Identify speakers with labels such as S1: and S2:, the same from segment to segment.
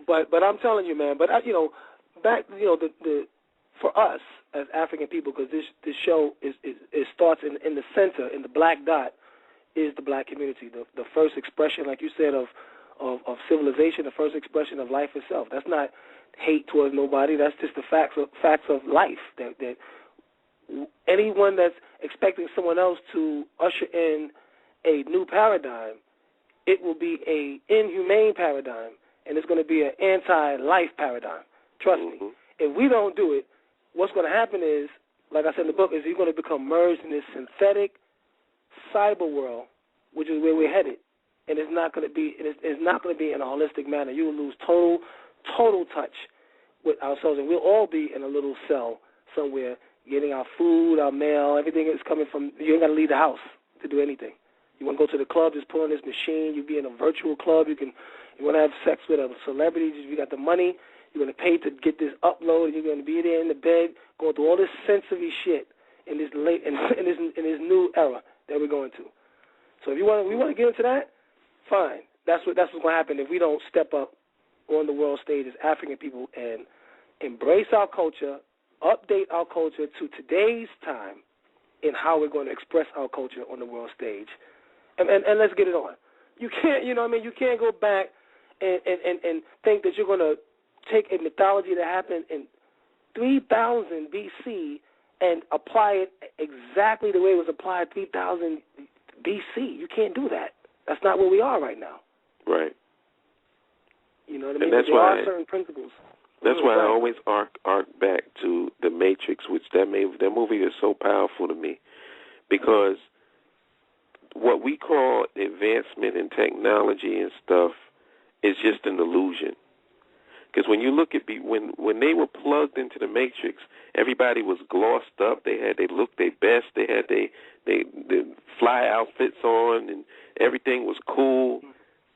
S1: But I'm telling you, man. But back, the for us as African people, because this show is starts in the center, in the black dot, is the black community, the first expression, like you said, of civilization, the first expression of life itself. That's not hate towards nobody. That's just the facts of life. That anyone that's expecting someone else to usher in a new paradigm, it will be a inhumane paradigm, and it's going to be an anti-life paradigm. Trust me. If we don't do it, what's going to happen is, like I said in the book, is you're going to become merged in this synthetic cyber world, which is where we're headed, and it's not going to be. It's not going to be in a holistic manner. You will lose total touch with ourselves, and we'll all be in a little cell somewhere, getting our food, our mail, everything is coming from. You ain't got to leave the house to do anything. You want to go to the club, just pull on this machine. You be in a virtual club. You want to have sex with a celebrity. If you got the money, you're going to pay to get this upload. You're going to be there in the bed, going through all this sensory shit in this in this new era that we're going to. So if we want to get into that, fine. That's what's going to happen if we don't step up on the world stage as African people and embrace our culture, update our culture to today's time, in how we're going to express our culture on the world stage, and let's get it on. You can't, you can't go back and think that you're going to take a mythology that happened in 3000 BC and apply it exactly the way it was applied 3000 BC. You can't do that. That's not where we are right now.
S2: Right.
S1: You know what I mean?
S2: And that's
S1: there
S2: why
S1: are certain principles.
S2: That's why I always arc back to The Matrix, which that movie is so powerful to me, because what we call advancement in technology and stuff is just an illusion. Because when you look at when they were plugged into the Matrix, everybody was glossed up. They looked their best. They had they fly outfits on, and everything was cool.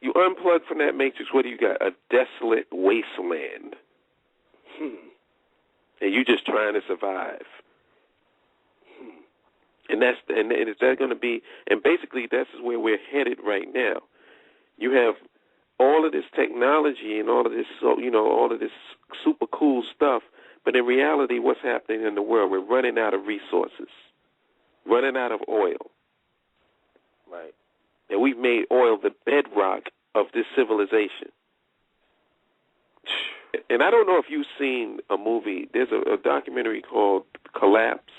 S2: You unplug from that Matrix, what do you got? A desolate wasteland. And you're just trying to survive. And is that going to be? And basically, that's where we're headed right now. You have all of this technology and all of this, all of this super cool stuff. But in reality, what's happening in the world? We're running out of resources, running out of oil.
S1: Right.
S2: And we've made oil the bedrock of this civilization. And I don't know if you've seen a movie. There's a documentary called Collapse.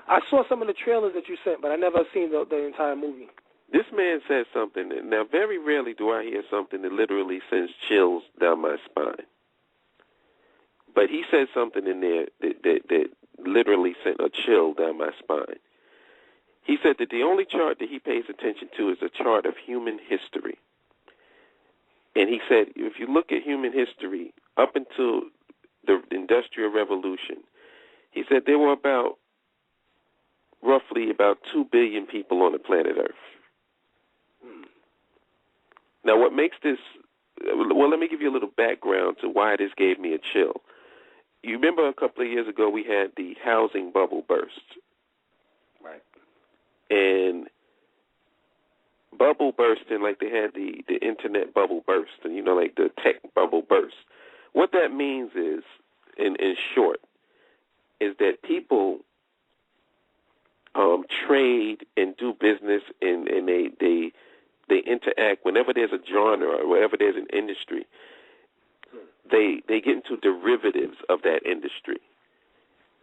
S1: I saw some of the trailers that you sent, but I never seen the entire movie.
S2: This man said something. Now, very rarely do I hear something that literally sends chills down my spine. But he said something in there that literally sent a chill down my spine. He said that the only chart that he pays attention to is a chart of human history. And he said, if you look at human history up until the Industrial Revolution, he said there were roughly about 2 billion people on the planet Earth. Now, what makes this, well, let me give you a little background to why this gave me a chill. You remember a couple of years ago we had the housing bubble burst.
S1: Right. And
S2: bubble bursting, like they had the internet bubble burst, and like the tech bubble burst. What that means is, in short, is that people trade and do business, and they interact whenever there's a genre or whenever there's an industry. They get into derivatives of that industry.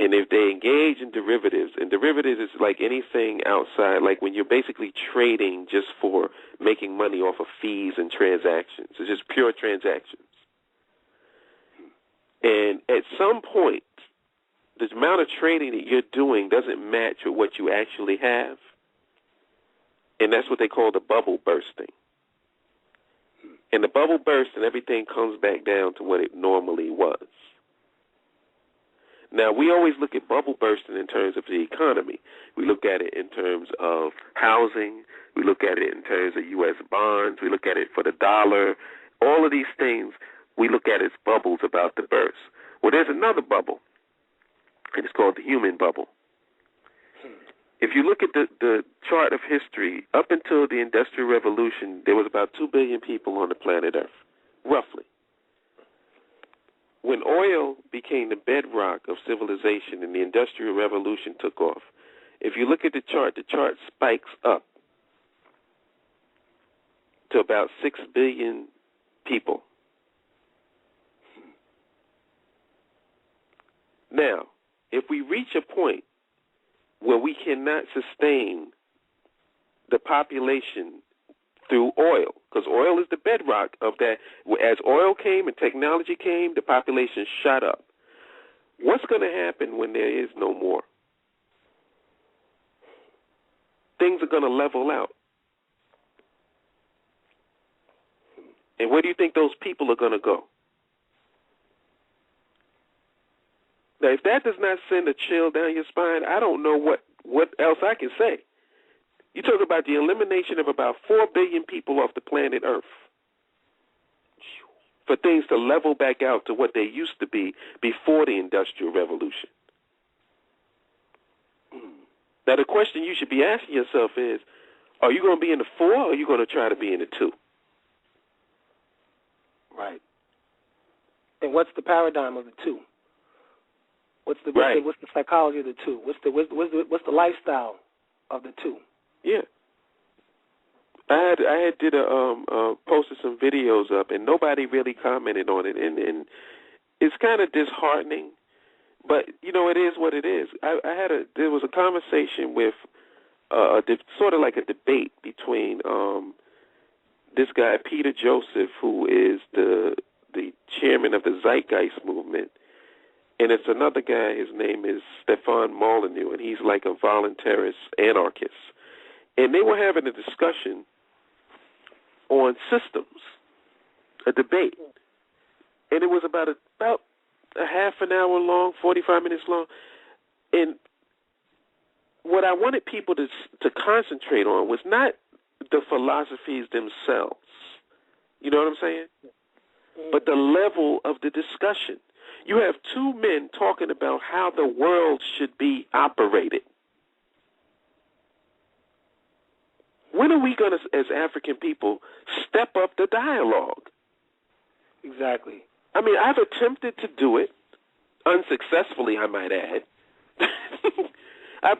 S2: And if they engage in derivatives, and derivatives is like anything outside, like when you're basically trading just for making money off of fees and transactions. It's just pure transactions. And at some point, the amount of trading that you're doing doesn't match with what you actually have. And that's what they call the bubble bursting. And the bubble bursts and everything comes back down to what it normally was. Now, we always look at bubble bursting in terms of the economy. We look at it in terms of housing. We look at it in terms of U.S. bonds. We look at it for the dollar. All of these things we look at as bubbles about the burst. Well, there's another bubble, and it's called the human bubble. If you look at the chart of history, up until the Industrial Revolution, there was about 2 billion people on the planet Earth. roughly. When oil became the bedrock of civilization and the Industrial Revolution took off, if you look at the chart spikes up to about 6 billion people. Now, if we reach a point where we cannot sustain the population through oil, because oil is the bedrock of that. As oil came and technology came, the population shot up. What's going to happen when there is no more? Things are going to level out. And where do you think those people are going to go? Now, if that does not send a chill down your spine, I don't know what else I can say. You talk about the elimination of about 4 billion people off the planet Earth for things to level back out to what they used to be before the Industrial Revolution. Now, the question you should be asking yourself is, are you going to be in the 4 or are you going to try to be in the 2?
S1: Right. And what's the paradigm of the 2? What's the psychology of the 2? What's the lifestyle of the 2?
S2: Yeah. I had posted some videos up, and nobody really commented on it, and it's kind of disheartening, but it is what it is. There was a conversation with sort of like a debate between this guy Peter Joseph, who is the chairman of the Zeitgeist movement, and it's another guy. His name is Stefan Molyneux, and he's like a voluntarist anarchist. And they were having a discussion on systems, a debate. And it was about a half an hour long, 45 minutes long. And what I wanted people to concentrate on was not the philosophies themselves, you know what I'm saying? But the level of the discussion. You have 2 men talking about how the world should be operated. When are we going to, as African people, step up the dialogue?
S1: Exactly.
S2: I mean, I've attempted to do it, unsuccessfully, I might add.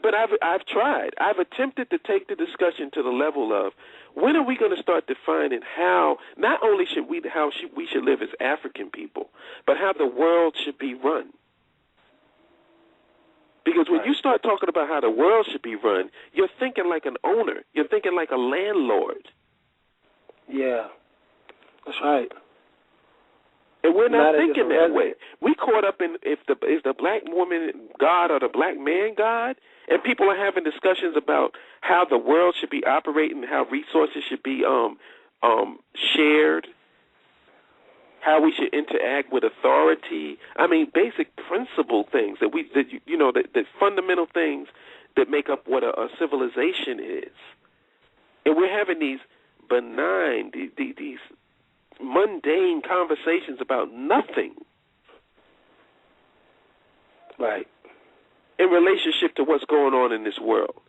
S2: But I've tried. I've attempted to take the discussion to the level of when are we going to start defining how not only we should live as African people, but how the world should be run. Because when you start talking about how the world should be run, you're thinking like an owner. You're thinking like a landlord.
S1: Yeah, that's right.
S2: And we're not thinking that way. We caught up in is the black woman God or the black man God, and people are having discussions about how the world should be operating, how resources should be shared, how we should interact with authority. I mean, basic principle things that fundamental things that make up what a civilization is. And we're having these benign, these mundane conversations about nothing.
S1: Right.
S2: In relationship to what's going on in this world.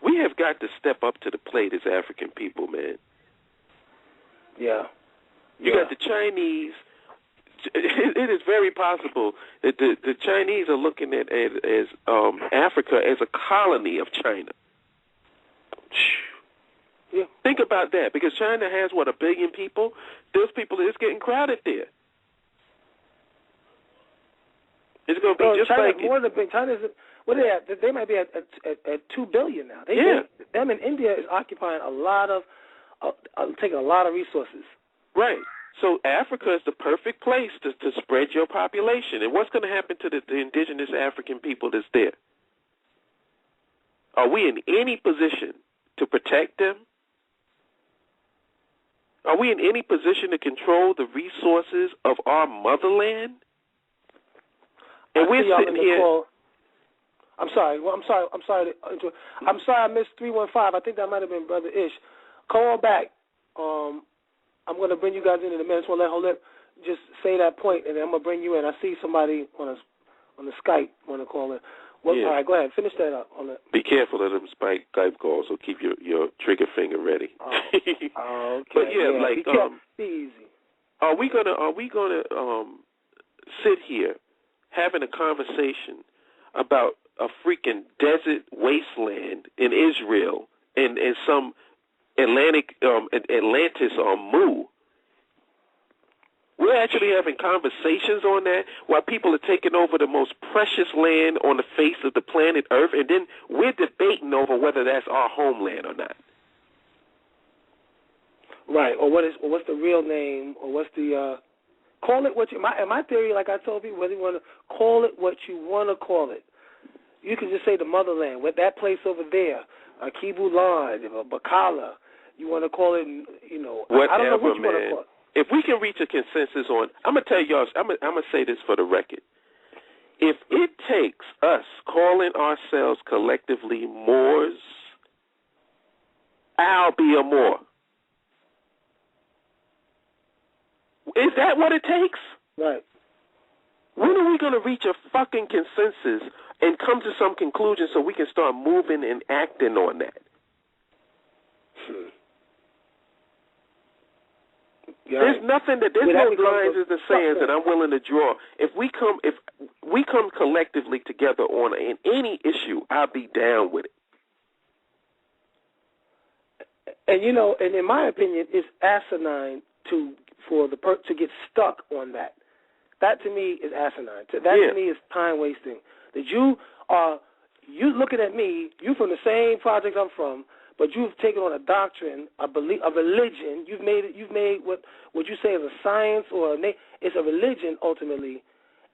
S2: We have got to step up to the plate as African people, man.
S1: Yeah.
S2: You got the Chinese. It is very possible that the Chinese are looking at as Africa as a colony of China. Yeah. Think about that, because China has, 1 billion people? Those people, it's getting crowded there. It's going to be just
S1: China's
S2: like
S1: more than big. China's, what are they at? They might be at 2 billion now. Them in India is occupying a lot of, taking a lot of resources.
S2: Right. So Africa is the perfect place to spread your population. And what's going to happen to the indigenous African people that's there? Are we in any position to protect them? Are we in any position to control the resources of our motherland? And we're sitting here.
S1: I'm sorry. I missed 315. I think that might have been Brother Ish. Call back. I'm going to bring you guys in a minute. I just want to let Holip just say that point, and then I'm going to bring you in. I see somebody on the Skype want to call in. All right, go ahead. Finish that up.
S2: Be careful of them Skype calls, so keep your trigger finger ready.
S1: Okay.
S2: But be easy. are we gonna sit here having a conversation about a freaking desert wasteland in Israel and some Atlantis or Moor? We're actually having conversations on that while people are taking over the most precious land on the face of the planet Earth, and then we're debating over whether that's our homeland or not.
S1: Right, or what's the real name, or what's the call it what you. My theory, like I told people, whether you want to call it what you want to call it, you can just say the motherland, with that place over there, Kibulan, Bakala. You want to call it,
S2: whatever,
S1: I don't know what you want to call it.
S2: If we can reach a consensus on, I'm going to tell y'all, I'm going to say this for the record. If it takes us calling ourselves collectively Moors, I'll be a Moor. Is that what it takes?
S1: Right.
S2: When are we going to reach a fucking consensus and come to some conclusion so we can start moving and acting on that? There's nothing that there's no lines as the sayings that I'm willing to draw. If we come collectively together on any issue, I'll be down with it.
S1: And and in my opinion, it's asinine to get stuck on that. That to me is asinine. To me is time wasting. That you looking at me, you from the same project I'm from, but you've taken on a doctrine, a religion. You've made what you say is a science it's a religion ultimately,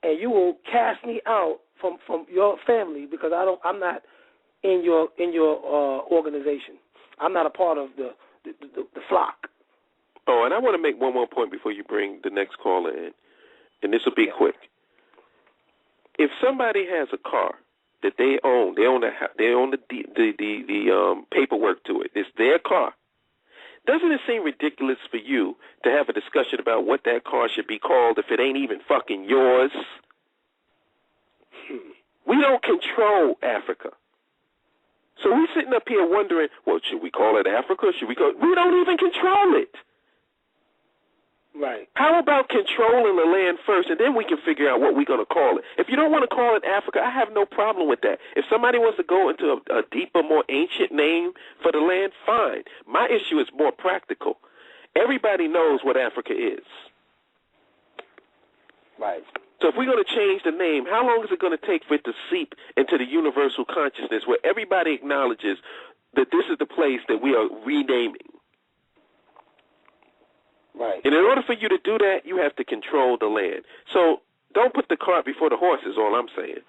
S1: and you will cast me out from your family because I'm not in your organization. I'm not a part of the flock.
S2: Oh, and I want to make one more point before you bring the next caller in, and this will be quick. If somebody has a car that they own the paperwork to it, it's their car. Doesn't it seem ridiculous for you to have a discussion about what that car should be called if it ain't even fucking yours? We don't control Africa. So we're sitting up here wondering, well, should we call it Africa? We don't even control it.
S1: Right.
S2: How about controlling the land first, and then we can figure out what we're going to call it? If you don't want to call it Africa, I have no problem with that. If somebody wants to go into a deeper, more ancient name for the land, fine. My issue is more practical. Everybody knows what Africa is.
S1: Right.
S2: So if we're going to change the name, how long is it going to take for it to seep into the universal consciousness where everybody acknowledges that this is the place that we are renaming?
S1: Right.
S2: And in order for you to do that, you have to control the land. So don't put the cart before the horse is all I'm saying.